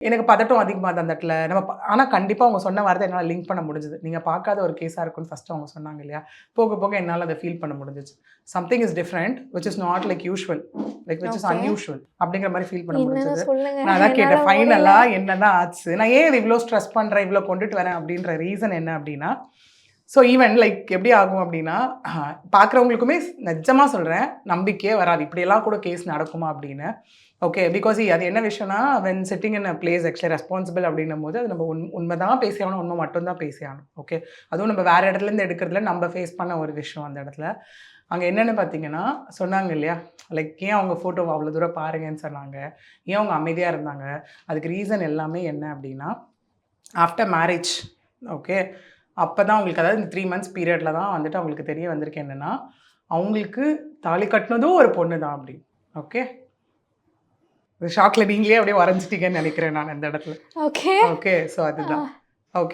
எனக்கு பதட்டம் அதிகமா இருந்தது அந்த இடத்துல. ஆனா கண்டிப்பா அவங்க சொன்ன வார்த்தை என்னால லிங்க் பண்ண முடிஞ்சது. நீங்க பார்க்காத ஒரு கேஸா இருக்கும்னு ஃபர்ஸ்ட் அவங்க சொன்னாங்க இல்லையா? போக போக என்னால அத ஃபீல் பண்ண முடிஞ்சுச்சு. Something is different which is not like usual. Like which is okay. Unusual. அப்படிங்கிற மாரி ஃபீல் பண்ண என்னன்னு முடிஞ்சது. சொல்லுங்க. நான் அதான் என்னால கேட்டேன். முடியல. ஃபைனலா என்னதான் ஆச்சு? நான் ஏன் இவ்ளோ ஸ்ட்ரெஸ் பண்றேன், இவ்ளோ கொண்டுட்டு வரேன் அப்படின்ற ரீசன் என்ன அப்படின்னா, ஸோ ஈவன் லைக் எப்படி ஆகும் அப்படின்னா, பார்க்குறவங்களுக்குமே நிஜமா சொல்றேன், நம்பிக்கையே வராது. இப்படியெல்லாம் கூட கேஸ் நடக்குமா அப்படின்னு. ஓகே. பிகாஸ் அது என்ன விஷயம்னா, when sitting in a place actually responsible அப்படின்னும்போது, அது நம்ம உண்மை தான் பேசியாகணும், உண்மை மட்டும் தான் பேசியாகணும். ஓகே. அதுவும் நம்ம வேற இடத்துலேருந்து எடுக்கிறதுல நம்ம ஃபேஸ் பண்ண ஒரு விஷயம் அந்த இடத்துல. அங்கே என்னென்னு பார்த்தீங்கன்னா, சொன்னாங்க இல்லையா, லைக் ஏன் அவங்க ஃபோட்டோவை அவ்வளோ தூரம் பாருங்கன்னு சொன்னாங்க. ஏன் அவங்க அமைதியாக இருந்தாங்க. அதுக்கு ரீசன் எல்லாமே என்ன அப்படின்னா, ஆஃப்டர் மேரேஜ் ஓகே. அப்போ தான் அவங்களுக்கு அதாவது இந்த 3 மந்த்ஸ் பீரியடில் தான் வந்துட்டு அவங்களுக்கு தெரிய வந்திருக்கு என்னென்னா, அவங்களுக்கு தாலி கட்டினதும் ஒரு பொண்ணு தான் அப்படி. ஓகே. ஷாக்ல நீங்களே அப்படியே வரைஞ்சிட்டீங்கன்னு நினைக்கிறேன் நான் இந்த இடத்துல. ஓகே. ஓகே. ஸோ அதுதான்.